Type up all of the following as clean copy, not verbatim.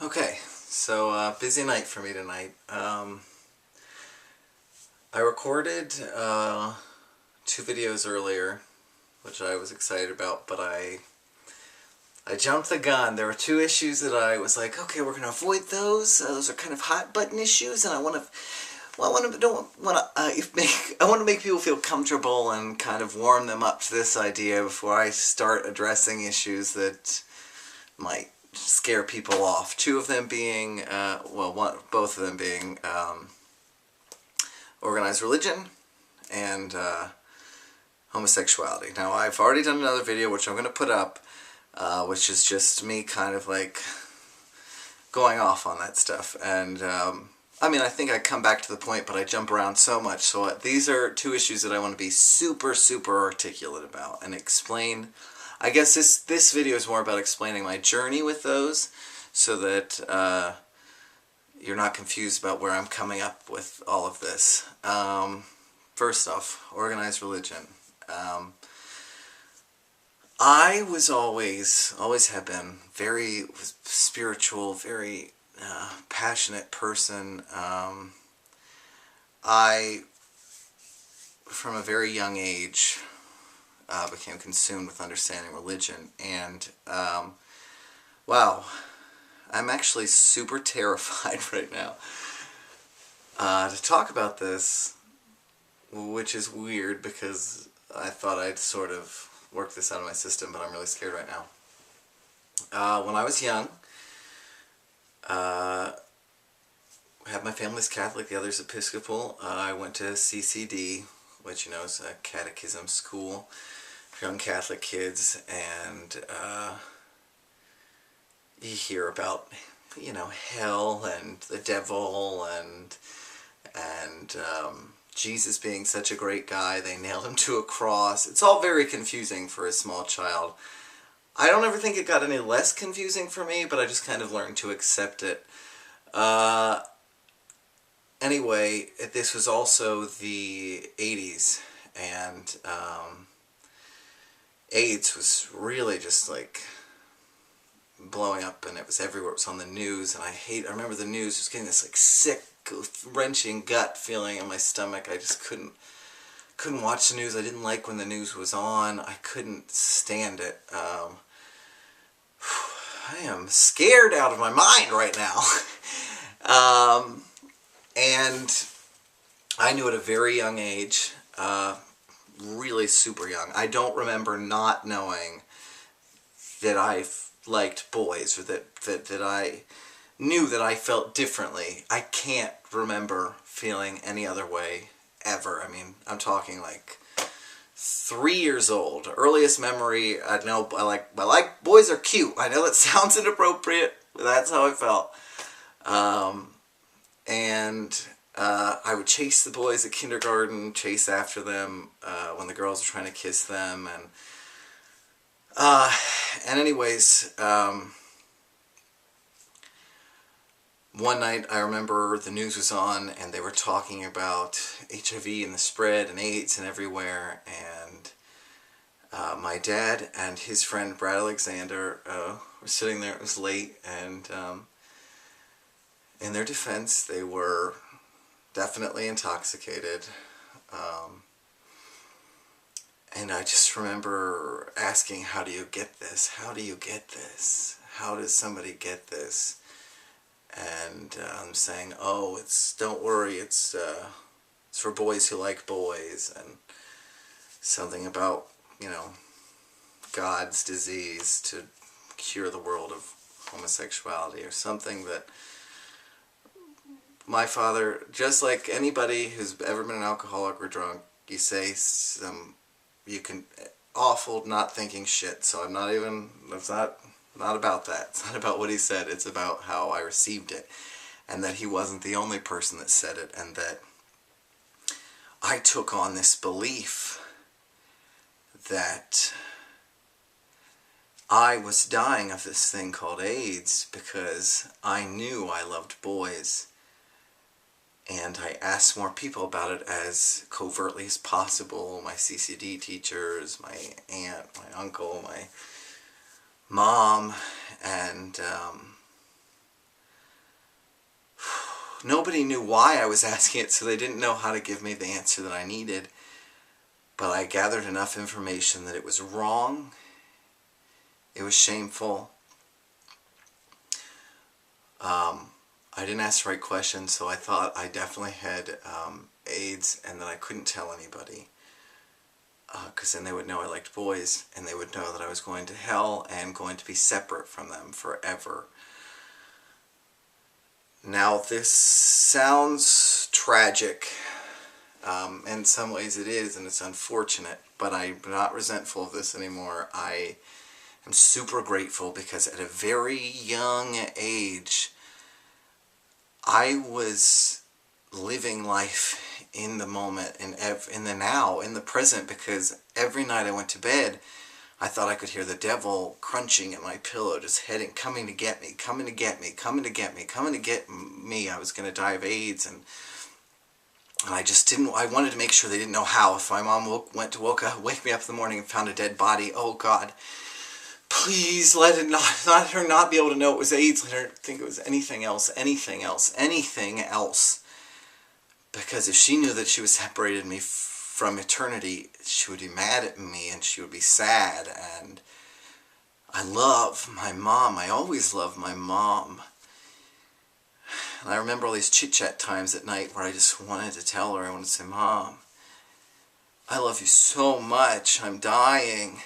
Okay, so busy night for me tonight. I recorded two videos earlier, which I was excited about, but I jumped the gun. There were two issues that I was like, okay, we're gonna avoid those. Those are kind of hot button issues, and I want to. Well, I want to make people feel comfortable and kind of warm them up to this idea before I start addressing issues that might scare people off. Two of them being, both of them being organized religion and homosexuality. Now, I've already done another video which I'm going to put up, which is just me kind of like going off on that stuff. And I think I come back to the point, but I jump around so much. So these are two issues that I want to be super, super articulate about and explain. I guess this video is more about explaining my journey with those, so that you're not confused about where I'm coming up with all of this. First off, organized religion. I was always have been very spiritual, very passionate person. I, from a very young age, became consumed with understanding religion, and wow, I'm actually super terrified right now to talk about this, which is weird because I thought I'd sort of work this out of my system, but I'm really scared right now. When I was young, half my family's Catholic, the other's Episcopal. I went to CCD, which is a catechism school for young Catholic kids, and you hear about hell and the devil and Jesus being such a great guy. They nailed him to a cross. It's all very confusing for a small child. I don't ever think it got any less confusing for me, but I just kind of learned to accept it. Anyway, this was also the 80s, and AIDS was really just like blowing up, and it was everywhere. It was on the news, and I remember the news was getting this like sick, wrenching gut feeling in my stomach. I just couldn't watch the news. I didn't like when the news was on. I couldn't stand it. I am scared out of my mind right now. And I knew at a very young age, really super young, I don't remember not knowing that I liked boys, or that I knew that I felt differently. I can't remember feeling any other way ever. I mean, I'm talking like 3 years old. Earliest memory, I know I like boys are cute. I know that sounds inappropriate, but that's how I felt. I would chase the boys at kindergarten, chase after them when the girls were trying to kiss them, anyways, one night I remember the news was on and they were talking about HIV and the spread and AIDS and everywhere, and my dad and his friend Brad Alexander were sitting there. It was late, and in their defense, they were definitely intoxicated. And I just remember asking, how do you get this? How do you get this? How does somebody get this? And I'm saying, oh, don't worry, it's for boys who like boys, and something about, God's disease to cure the world of homosexuality, or something that my father, just like anybody who's ever been an alcoholic or drunk, you say you can awful not thinking shit. So it's not about that. It's not about what he said. It's about how I received it, and that he wasn't the only person that said it, and that I took on this belief that I was dying of this thing called AIDS because I knew I loved boys. And I asked more people about it as covertly as possible. My CCD teachers, my aunt, my uncle, my mom, and nobody knew why I was asking it, so they didn't know how to give me the answer that I needed. But I gathered enough information that it was wrong, it was shameful. I didn't ask the right questions, so I thought I definitely had AIDS and that I couldn't tell anybody. Because then they would know I liked boys, and they would know that I was going to hell and going to be separate from them forever. Now, this sounds tragic. In some ways it is, and it's unfortunate, but I'm not resentful of this anymore. I am super grateful because at a very young age, I was living life in the moment, in the now, in the present, because every night I went to bed, I thought I could hear the devil crunching at my pillow, just coming to get me, coming to get me, coming to get me, coming to get me. I was going to die of AIDS, and I just didn't, I wanted to make sure they didn't know how. If my mom wake me up in the morning and found a dead body, oh God, please let her not be able to know it was AIDS. Let her think it was anything else. Because if she knew that she was separated me from eternity, she would be mad at me and she would be sad. And I love my mom. I always loved my mom. And I remember all these chit-chat times at night where I just wanted to tell her, I wanted to say, Mom, I love you so much. I'm dying.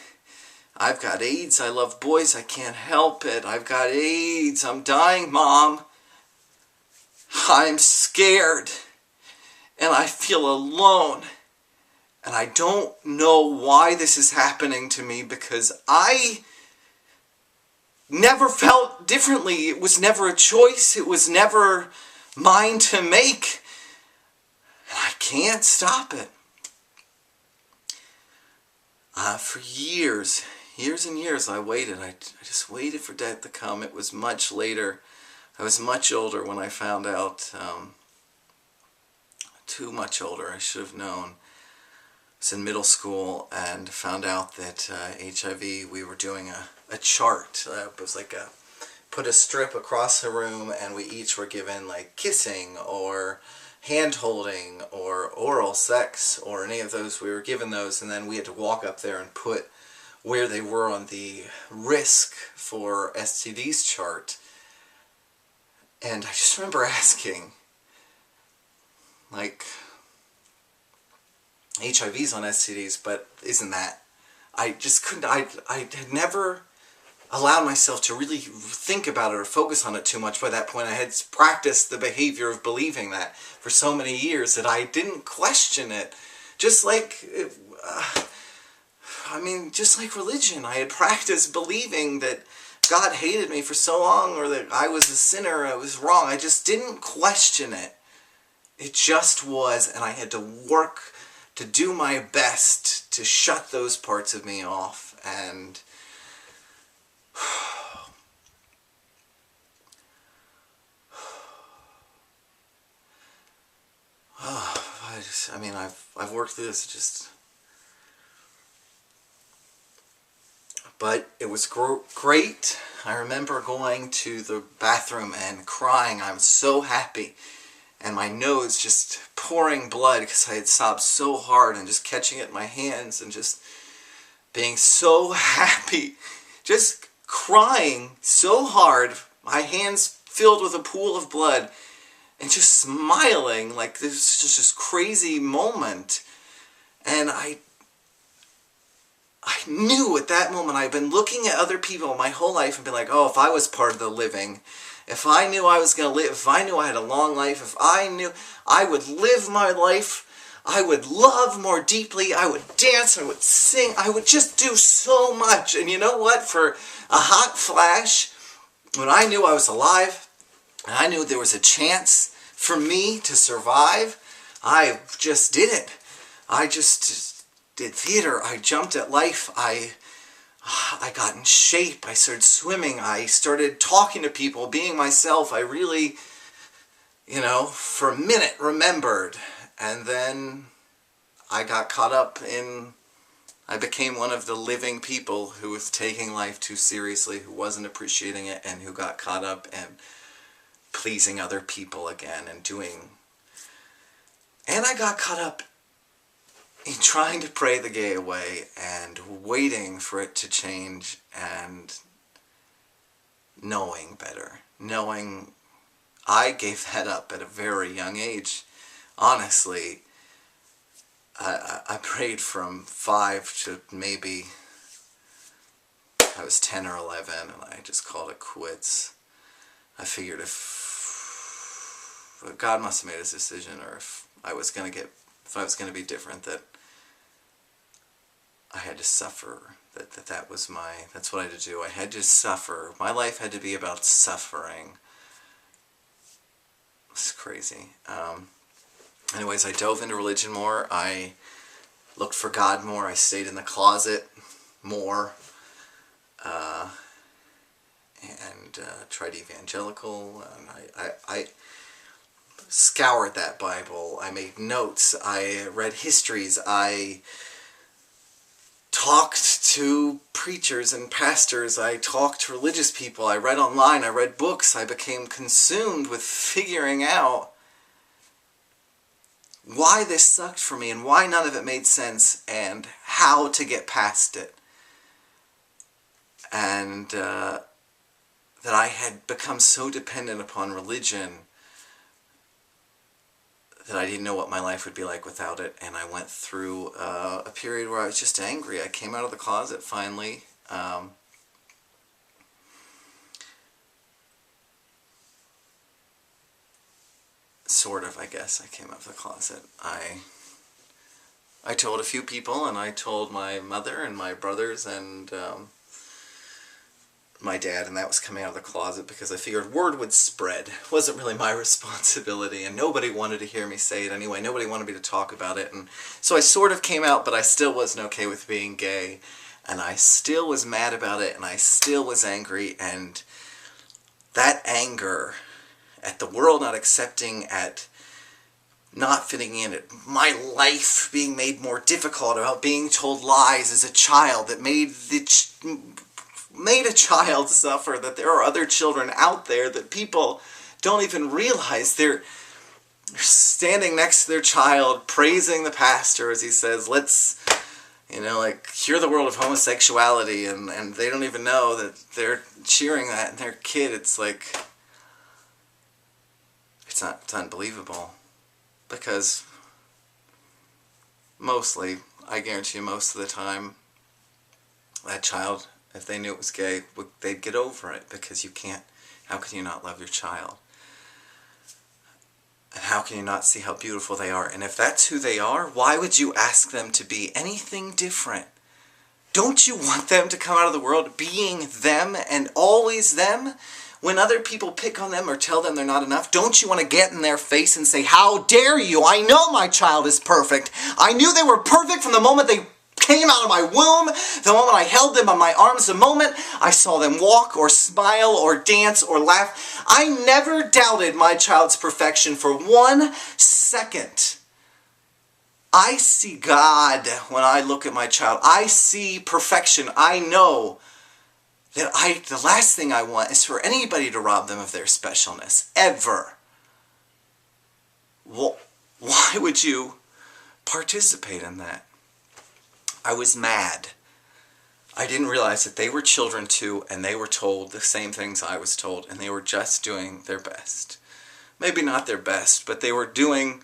I've got AIDS. I love boys. I can't help it. I've got AIDS. I'm dying, Mom. I'm scared. And I feel alone. And I don't know why this is happening to me, because I never felt differently. It was never a choice. It was never mine to make. And I can't stop it. For years and years I waited. I just waited for death to come. It was much later. I was much older when I found out. Too much older. I should have known. I was in middle school and found out that HIV, we were doing a chart. It was like put a strip across the room, and we each were given like kissing or hand holding or oral sex or any of those. We were given those, and then we had to walk up there and put where they were on the risk for STDs chart. And I just remember asking, like, HIV's on STDs, but isn't that? I just couldn't, I had never allowed myself to really think about it or focus on it too much by that point. I had practiced the behavior of believing that for so many years that I didn't question it. Just like, just like religion. I had practiced believing that God hated me for so long, or that I was a sinner, I was wrong. I just didn't question it. It just was, and I had to work to do my best to shut those parts of me off. And I've worked through this, but it was great. I remember going to the bathroom and crying. I was so happy, and my nose just pouring blood because I had sobbed so hard, and just catching it in my hands and just being so happy, just crying so hard, my hands filled with a pool of blood, and just smiling like this was just this crazy moment. And I knew at that moment, I'd been looking at other people my whole life and been like, oh, if I was part of the living, if I knew I was going to live, if I knew I had a long life, if I knew I would live my life, I would love more deeply, I would dance, I would sing, I would just do so much. And you know what? For a hot flash, when I knew I was alive, and I knew there was a chance for me to survive, I just did it. I just did theater. I jumped at life. I got in shape. I started swimming. I started talking to people, being myself. I really, for a minute remembered. And then I got caught up in, I became one of the living people who was taking life too seriously, who wasn't appreciating it, and who got caught up and pleasing other people again and doing... And I got caught up in trying to pray the gay away and waiting for it to change and knowing better. Knowing I gave that up at a very young age. Honestly, I prayed from 5 to maybe I was 10 or 11, and I just called it quits. I figured if God must have made his decision, or if I was going to be different, that I had to suffer. That's what I had to do. I had to suffer. My life had to be about suffering. It's crazy. Anyways, I dove into religion more. I looked for God more. I stayed in the closet more. And tried evangelical. And I scoured that Bible. I made notes. I read histories. I talked to preachers and pastors. I talked to religious people. I read online. I read books. I became consumed with figuring out why this sucked for me and why none of it made sense and how to get past it. And that I had become so dependent upon religion that I didn't know what my life would be like without it. And I went through a period where I was just angry. I came out of the closet finally. Sort of, I guess. I came out of the closet. I told a few people, and I told my mother and my brothers and my dad, and that was coming out of the closet because I figured word would spread. It wasn't really my responsibility, and nobody wanted to hear me say it anyway. Nobody wanted me to talk about it, and so I sort of came out, but I still wasn't okay with being gay, and I still was mad about it, and I still was angry, and that anger at the world not accepting, at not fitting in, at my life being made more difficult, about being told lies as a child that made a child suffer, that there are other children out there that people don't even realize. They're standing next to their child, praising the pastor as he says, let's, cure the world of homosexuality, and they don't even know that they're cheering that, and their kid, it's like, it's unbelievable. Because mostly, I guarantee you most of the time, that child, if they knew it was gay, they'd get over it, because you can't, how can you not love your child? And how can you not see how beautiful they are? And if that's who they are, why would you ask them to be anything different? Don't you want them to come out of the world being them and always them? When other people pick on them or tell them they're not enough, don't you want to get in their face and say, how dare you? I know my child is perfect. I knew they were perfect from the moment they came out of my womb, the moment I held them on my arms, the moment I saw them walk or smile or dance or laugh. I never doubted my child's perfection for 1 second. I see God when I look at my child. I see perfection. I know that the last thing I want is for anybody to rob them of their specialness, ever. Well, why would you participate in that? I was mad. I didn't realize that they were children too, and they were told the same things I was told, and they were just doing their best. Maybe not their best, but they were doing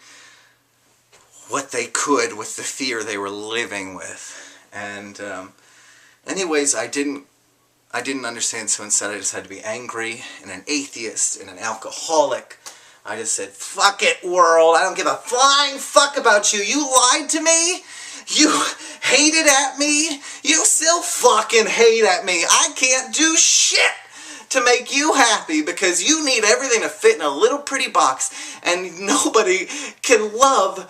what they could with the fear they were living with. And anyways, I didn't understand, so instead I just had to be angry and an atheist and an alcoholic. I just said, fuck it, world. I don't give a flying fuck about you. You lied to me. You hated at me. You still fucking hate at me. I can't do shit to make you happy because you need everything to fit in a little pretty box, and nobody can love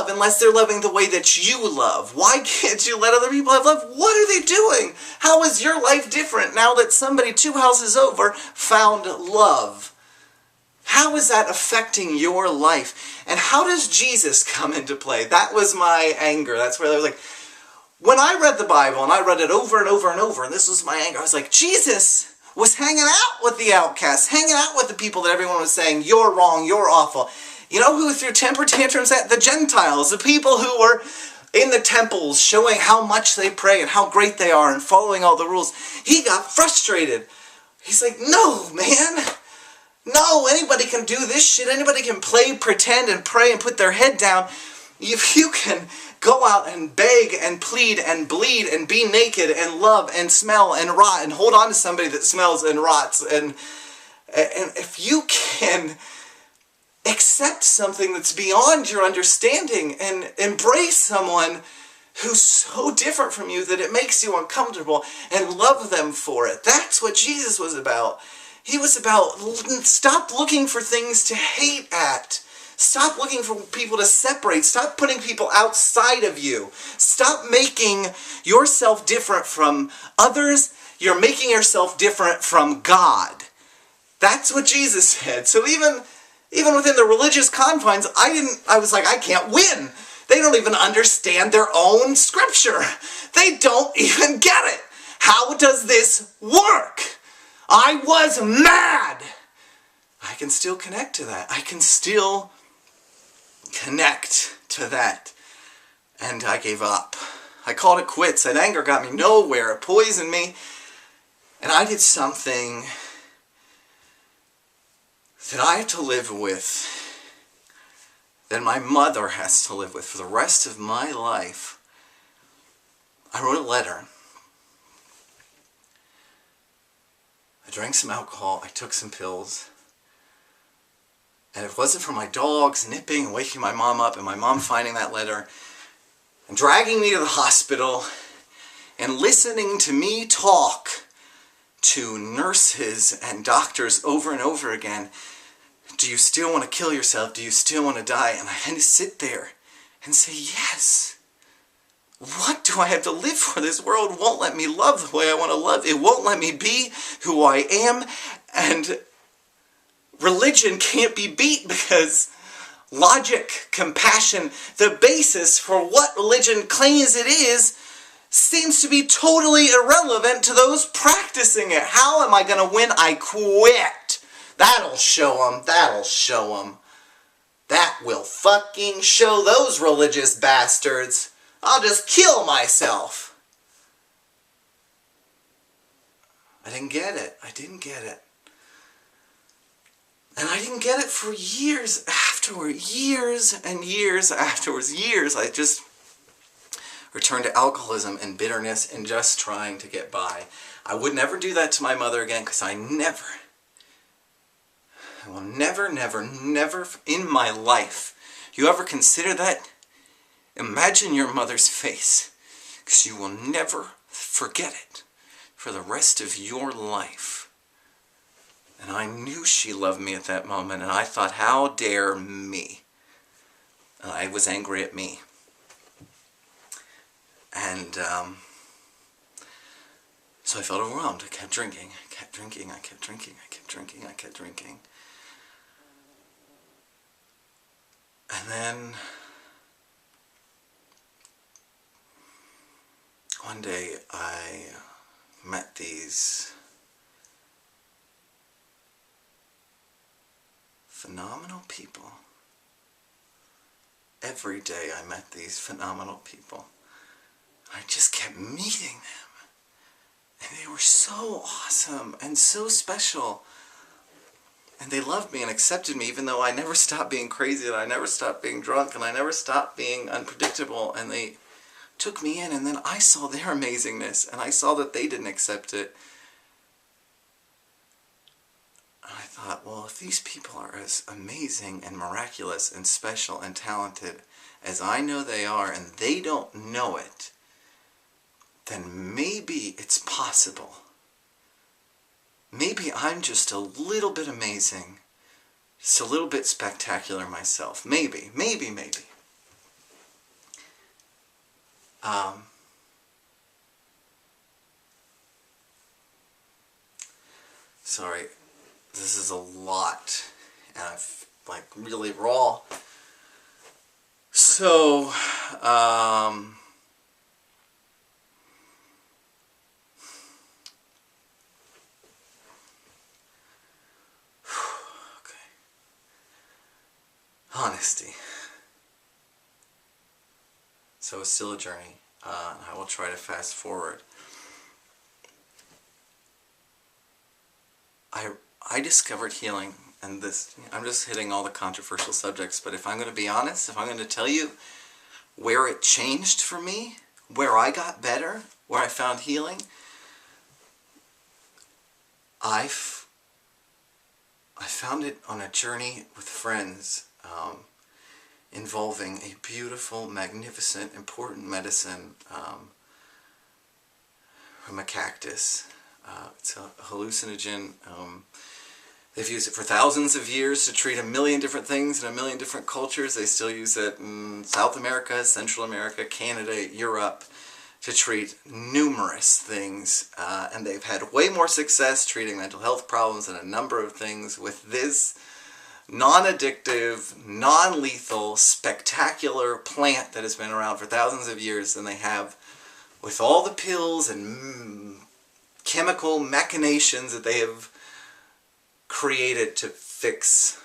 unless they're loving the way that you love. Why can't you let other people have love? What are they doing? How is your life different now that somebody 2 houses over found love? How is that affecting your life? And how does Jesus come into play? That was my anger. That's where I was like, when I read the Bible, and I read it over and over and over, and this was my anger, I was like, Jesus, was hanging out with the outcasts, hanging out with the people that everyone was saying, you're wrong, you're awful. You know who threw temper tantrums at? The Gentiles, the people who were in the temples showing how much they pray and how great they are and following all the rules. He got frustrated. He's like, no, man. No, anybody can do this shit. Anybody can play, pretend, and pray and put their head down. If you can go out and beg and plead and bleed and be naked and love and smell and rot and hold on to somebody that smells and rots, and if you can accept something that's beyond your understanding and embrace someone who's so different from you that it makes you uncomfortable and love them for it. That's what Jesus was about. He was about stop looking for things to hate at. Stop looking for people to separate. Stop putting people outside of you. Stop making yourself different from others. You're making yourself different from God. That's what Jesus said. So even within the religious confines, I was like, I can't win. They don't even understand their own scripture. They don't even get it. How does this work? I was mad. I can still connect to that. I can still connect to that. And I gave up. I called it quits. That anger got me nowhere. It poisoned me. And I did something that I have to live with, that my mother has to live with for the rest of my life. I wrote a letter. I drank some alcohol. I took some pills. And if it wasn't for my dogs nipping and waking my mom up and my mom finding that letter and dragging me to the hospital and listening to me talk to nurses and doctors over and over again, do you still want to kill yourself? Do you still want to die? And I had to sit there and say, yes. What do I have to live for? This world won't let me love the way I want to love. It won't let me be who I am. And religion can't be beat because logic, compassion, the basis for what religion claims it is, seems to be totally irrelevant to those practicing it. How am I going to win? I quit. That'll show them. That'll show them. That will fucking show those religious bastards. I'll just kill myself. I didn't get it. I didn't get it. And I didn't get it for years afterward. Years and years afterwards. Years. I just returned to alcoholism and bitterness and just trying to get by. I would never do that to my mother again because I will never in my life. You ever consider that? Imagine your mother's face, because you will never forget it for the rest of your life. And I knew she loved me at that moment, and I thought, how dare me? And I was angry at me. And so I felt overwhelmed. I kept drinking. I kept drinking. I kept drinking. I kept drinking. I kept drinking. And then one day I met these phenomenal people. Every day I met these phenomenal people. I just kept meeting them. And they were so awesome and so special. And they loved me and accepted me even though I never stopped being crazy and I never stopped being drunk and I never stopped being unpredictable. And they took me in, and then I saw their amazingness and I saw that they didn't accept it. And I thought, well, if these people are as amazing and miraculous and special and talented as I know they are and they don't know it, then maybe it's possible. Maybe I'm just a little bit amazing, just a little bit spectacular myself. Maybe. Sorry, this is a lot, and I've really raw. So, honesty. So it's still a journey, and I will try to fast forward. I discovered healing, and this, I'm just hitting all the controversial subjects, but if I'm going to be honest, if I'm going to tell you where it changed for me, where I got better, where I found healing, I found it on a journey with friends, involving a beautiful, magnificent, important medicine from a cactus. It's a hallucinogen. They've used it for thousands of years to treat a million different things in a million different cultures. They still use it in South America, Central America, Canada, Europe, to treat numerous things. And they've had way more success treating mental health problems and a number of things with this non-addictive, non-lethal, spectacular plant that has been around for thousands of years than they have with all the pills and chemical machinations that they have created to fix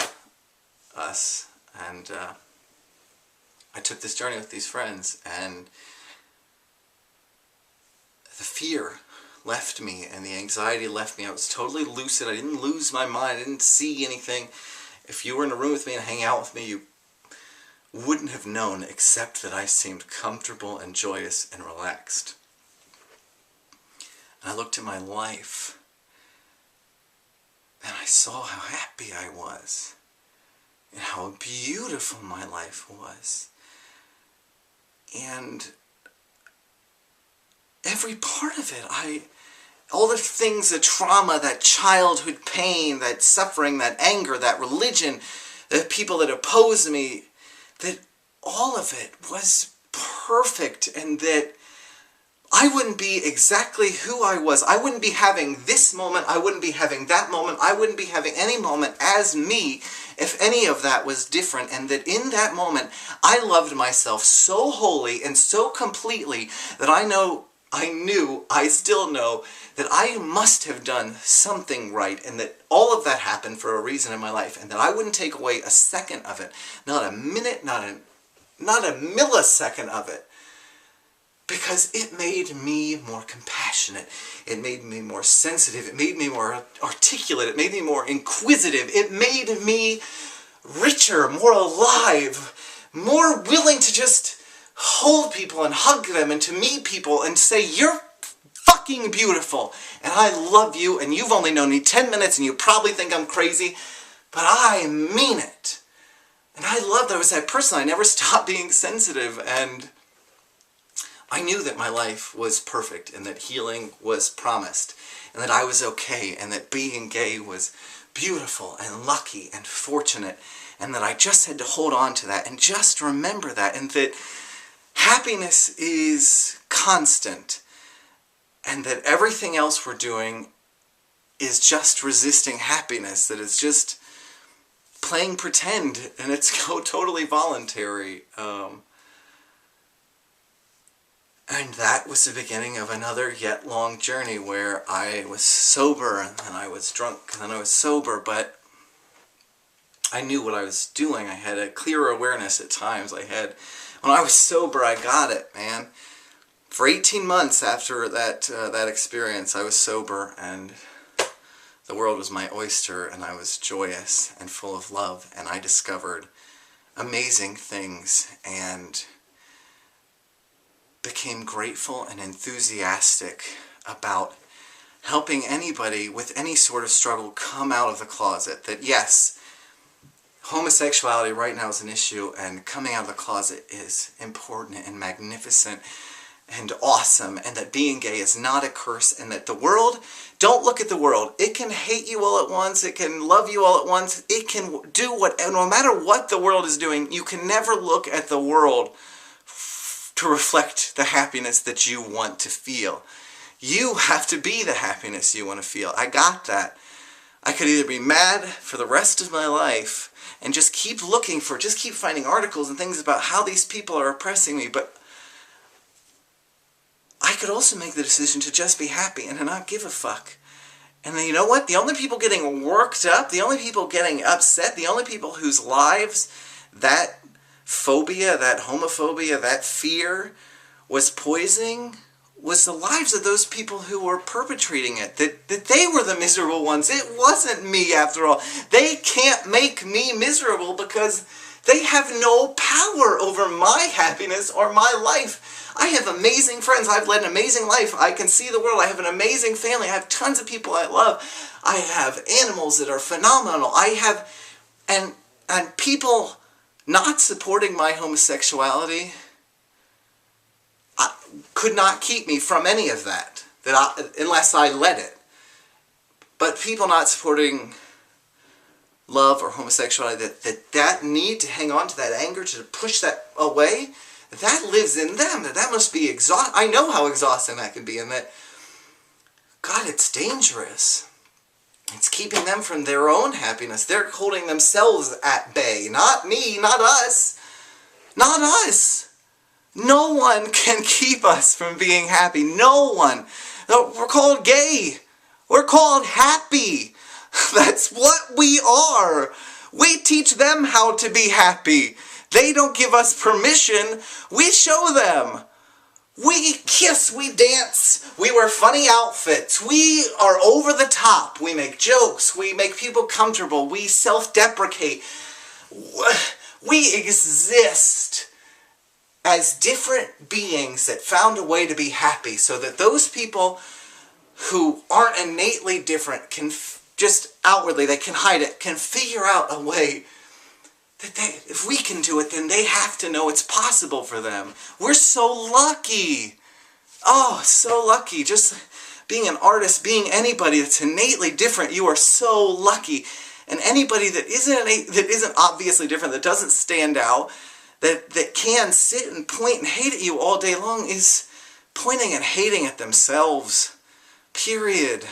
us. And I took this journey with these friends, and the fear left me and the anxiety left me. I was totally lucid. I didn't lose my mind. I didn't see anything. If you were in a room with me and hanging out with me, you wouldn't have known, except that I seemed comfortable and joyous and relaxed. And I looked at my life, and I saw how happy I was, and how beautiful my life was. And every part of it, all the things, the trauma, that childhood pain, that suffering, that anger, that religion, the people that opposed me, that all of it was perfect, and that I wouldn't be exactly who I was. I wouldn't be having this moment. I wouldn't be having that moment. I wouldn't be having any moment as me if any of that was different. And that in that moment, I loved myself so wholly and so completely that I still know that I must have done something right, and that all of that happened for a reason in my life, and that I wouldn't take away a second of it, not a minute, not a millisecond of it, because it made me more compassionate, it made me more sensitive, it made me more articulate, it made me more inquisitive, it made me richer, more alive, more willing to just hold people and hug them and to meet people and say, "You're fucking beautiful, and I love you, and you've only known me 10 minutes, and you probably think I'm crazy, but I mean it." And I loved, I was that person. I never stopped being sensitive, and I knew that my life was perfect, and that healing was promised, and that I was okay, and that being gay was beautiful and lucky and fortunate, and that I just had to hold on to that and just remember that, and that happiness is constant, and that everything else we're doing is just resisting happiness, that it's just playing pretend, and it's totally voluntary. And that was the beginning of another yet long journey where I was sober, and then I was drunk, and then I was sober, but I knew what I was doing. I had a clear awareness at times. When I was sober, I got it, man. For 18 months after that experience, I was sober, and the world was my oyster, and I was joyous and full of love, and I discovered amazing things, and became grateful and enthusiastic about helping anybody with any sort of struggle come out of the closet. That yes, homosexuality right now is an issue, and coming out of the closet is important and magnificent and awesome, and that being gay is not a curse, and that the world, don't look at the world. It can hate you all at once, it can love you all at once, it can do no matter what the world is doing, you can never look at the world to reflect the happiness that you want to feel. You have to be the happiness you want to feel. I got that. I could either be mad for the rest of my life and just keep finding articles and things about how these people are oppressing me, but I could also make the decision to just be happy and to not give a fuck. And then you know what? The only people getting worked up, the only people getting upset, the only people whose lives that phobia, that homophobia, that fear was poisoning was the lives of those people who were perpetrating it. That they were the miserable ones. It wasn't me after all. They can't make me miserable because they have no power over my happiness or my life. I have amazing friends. I've led an amazing life. I can see the world. I have an amazing family. I have tons of people I love. I have animals that are phenomenal. I have, and people not supporting my homosexuality could not keep me from any of that, unless I let it. But people not supporting love or homosexuality, that need to hang on to that anger, to push that away, that lives in them. That must be exhausting. I know how exhausting that can be, and that, God, it's dangerous. It's keeping them from their own happiness. They're holding themselves at bay. Not me, not us. Not us. No one can keep us from being happy. No one. No, we're called gay. We're called happy. That's what we are. We teach them how to be happy. They don't give us permission. We show them. We kiss, we dance, we wear funny outfits, we are over the top, we make jokes, we make people comfortable, we self-deprecate. We exist as different beings that found a way to be happy, so that those people who aren't innately different can just outwardly, they can hide it, can figure out a way that if we can do it, then they have to know it's possible for them. We're so lucky. Oh, so lucky. Just being an artist, being anybody that's innately different, you are so lucky. And anybody that isn't obviously different, that doesn't stand out, that can sit and point and hate at you all day long, is pointing and hating at themselves. Period.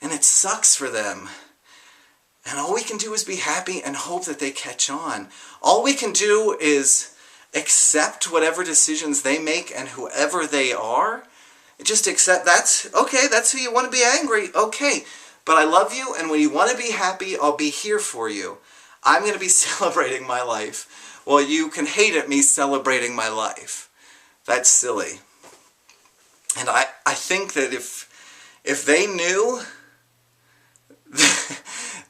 And it sucks for them. And all we can do is be happy and hope that they catch on. All we can do is accept whatever decisions they make and whoever they are. Just accept, that's who you want to be angry. Okay, but I love you, and when you want to be happy, I'll be here for you. I'm going to be celebrating my life. Well, you can hate at me celebrating my life. That's silly. And I think that if they knew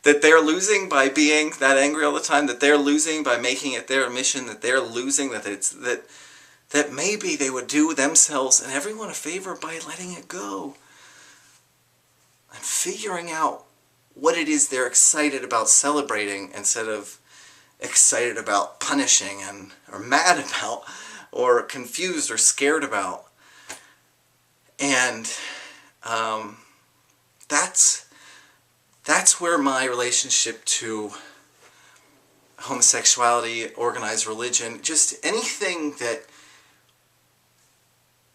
that they're losing by being that angry all the time, that they're losing by making it their mission, that they're losing, that maybe they would do themselves and everyone a favor by letting it go. And figuring out what it is they're excited about celebrating instead of excited about punishing or mad about or confused or scared about. And that's where my relationship to homosexuality, organized religion, just anything that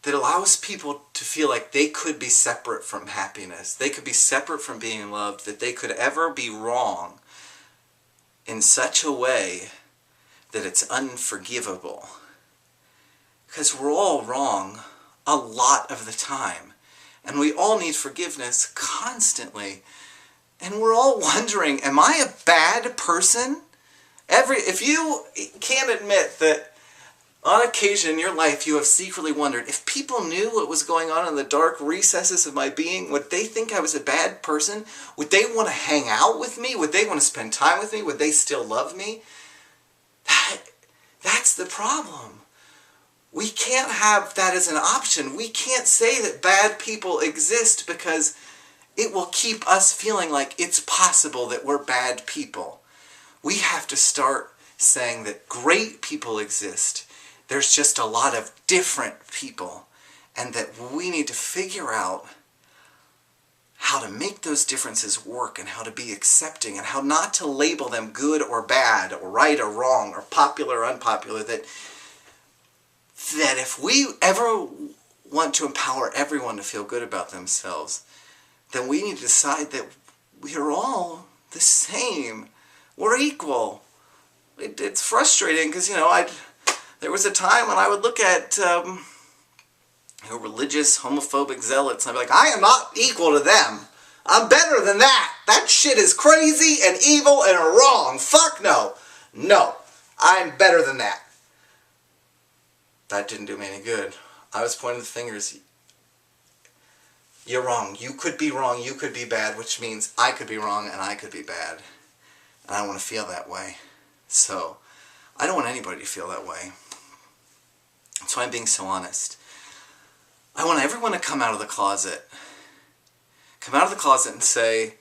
allows people to feel like they could be separate from happiness, they could be separate from being loved, that they could ever be wrong in such a way that it's unforgivable. Because we're all wrong a lot of the time. And we all need forgiveness constantly. And we're all wondering, am I a bad person? If you can't admit that on occasion in your life you have secretly wondered, if people knew what was going on in the dark recesses of my being, would they think I was a bad person? Would they want to hang out with me? Would they want to spend time with me? Would they still love me? That's the problem. We can't have that as an option. We can't say that bad people exist because it will keep us feeling like it's possible that we're bad people. We have to start saying that great people exist. There's just a lot of different people, and that we need to figure out how to make those differences work and how to be accepting and how not to label them good or bad or right or wrong or popular or unpopular. That if we ever want to empower everyone to feel good about themselves, then we need to decide that we're all the same. We're equal. It's frustrating because, there was a time when I would look at religious, homophobic zealots, and I'd be like, I am not equal to them. I'm better than that. That shit is crazy and evil and wrong. Fuck no. No. I'm better than that. That didn't do me any good. I was pointing the fingers. You're wrong. You could be wrong. You could be bad, which means I could be wrong and I could be bad. And I don't want to feel that way. So, I don't want anybody to feel that way. That's why I'm being so honest. I want everyone to come out of the closet. Come out of the closet and say,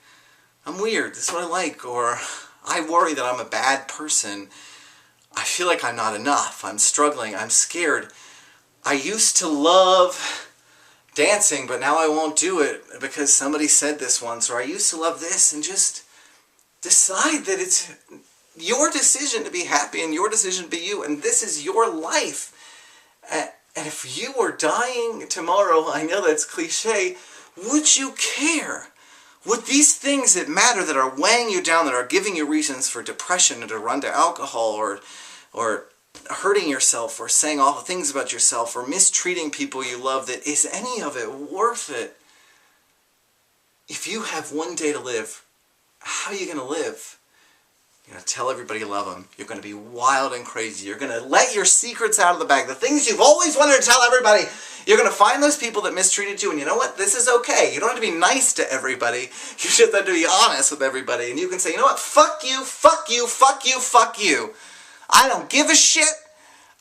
I'm weird, this is what I like, or I worry that I'm a bad person. I feel like I'm not enough. I'm struggling. I'm scared. I used to love dancing, but now I won't do it because somebody said this once. Or I used to love this, and just decide that it's your decision to be happy and your decision to be you. And this is your life. And if you were dying tomorrow, I know that's cliche, would you care? Would these things that matter, that are weighing you down, that are giving you reasons for depression and to run to alcohol, or hurting yourself, or saying awful things about yourself, or mistreating people you love, that is any of it worth it? If you have one day to live, how are you going to live? You're going to tell everybody you love them. You're going to be wild and crazy. You're going to let your secrets out of the bag. The things you've always wanted to tell everybody. You're going to find those people that mistreated you, and you know what? This is okay. You don't have to be nice to everybody. You just have to be honest with everybody. And you can say, you know what? Fuck you, fuck you, fuck you, fuck you. I don't give a shit.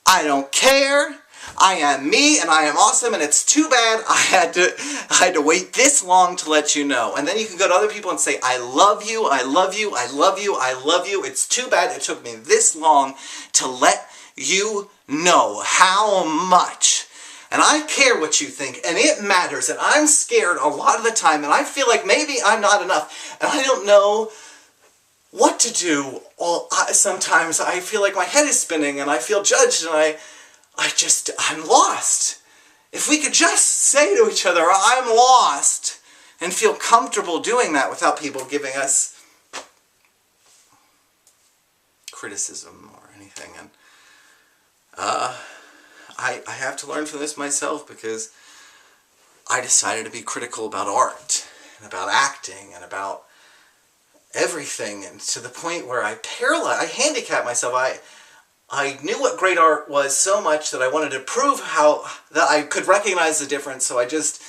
I don't care. I am me, and I am awesome, and it's too bad I had to wait this long to let you know. And then you can go to other people and say, I love you, I love you, I love you, I love you. It's too bad it took me this long to let you know how much. And I care what you think, and it matters, and I'm scared a lot of the time, and I feel like maybe I'm not enough, and I don't know what to do. Sometimes I feel like my head is spinning, and I feel judged, and I'm lost. If we could just say to each other, I'm lost, and feel comfortable doing that without people giving us criticism or anything. And I have to learn from this myself, because I decided to be critical about art and about acting and about everything, and to the point where I handicapped myself. I knew what great art was so much that I wanted to prove that I could recognize the difference, so I just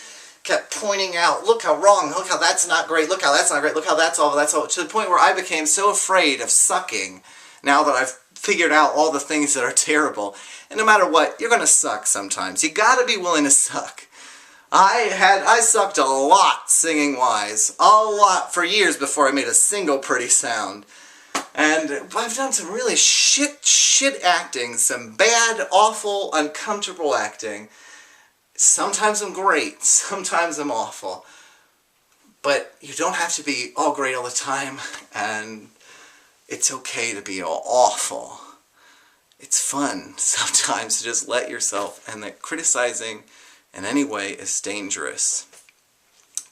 kept pointing out, look how wrong, look how that's not great, look how that's not great, look how that's all, to the point where I became so afraid of sucking, now that I've figured out all the things that are terrible. And no matter what, you're going to suck sometimes. You got to be willing to suck. I sucked a lot singing-wise, a lot for years before I made a single pretty sound. And I've done some really shit acting, some bad, awful, uncomfortable acting. Sometimes I'm great, sometimes I'm awful. But you don't have to be all great all the time, and it's okay to be all awful. It's fun sometimes to just let yourself, and that criticizing in any way is dangerous.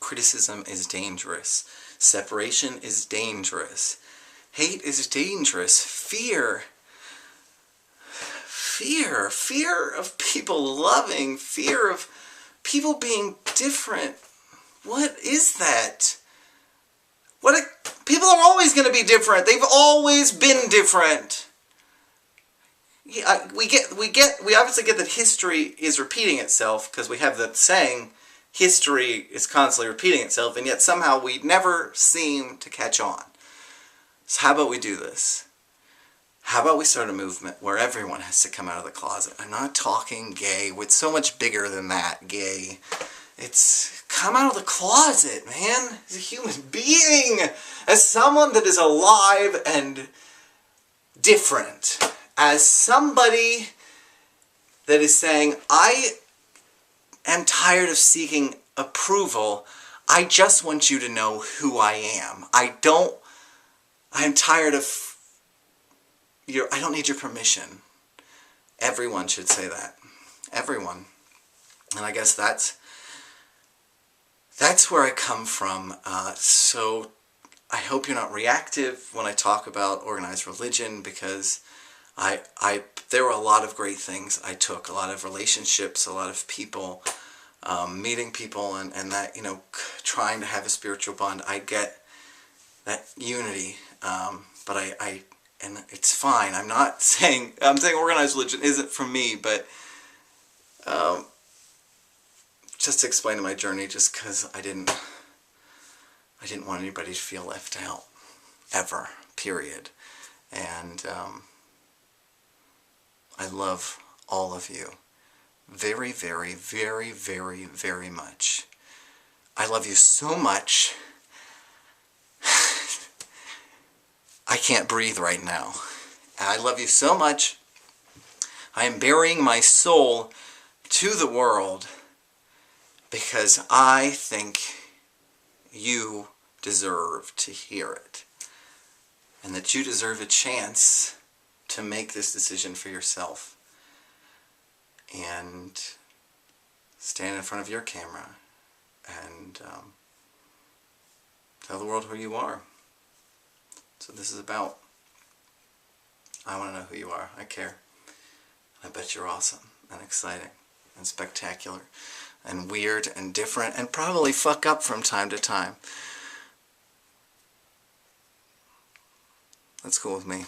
Criticism is dangerous. Separation is dangerous. Hate is dangerous. Fear of people loving, fear of people being different. What is that? People are always going to be different. They've always been different. We obviously get that history is repeating itself, because we have the saying, history is constantly repeating itself, and yet somehow we never seem to catch on. So how about we do this? How about we start a movement where everyone has to come out of the closet? I'm not talking gay. It's so much bigger than that, gay. It's come out of the closet, man. As a human being. As someone that is alive and different. As somebody that is saying, I am tired of seeking approval. I just want you to know who I am. I'm tired of I don't need your permission. Everyone should say that. Everyone. And I guess that's where I come from. So I hope you're not reactive when I talk about organized religion, because there were a lot of great things I took, a lot of relationships, a lot of people, meeting people, and that, trying to have a spiritual bond. I get that unity, but And it's fine. I'm saying organized religion isn't for me, but just to explain my journey, just because I didn't want anybody to feel left out, ever, period. And I love all of you very, very, very, very, very much. I love you so much, I can't breathe right now. I love you so much, I am burying my soul to the world because I think you deserve to hear it. And that you deserve a chance to make this decision for yourself. And stand in front of your camera and tell the world who you are. That's what this is about. I want to know who you are. I care. I bet you're awesome and exciting and spectacular and weird and different and probably fuck up from time to time. That's cool with me.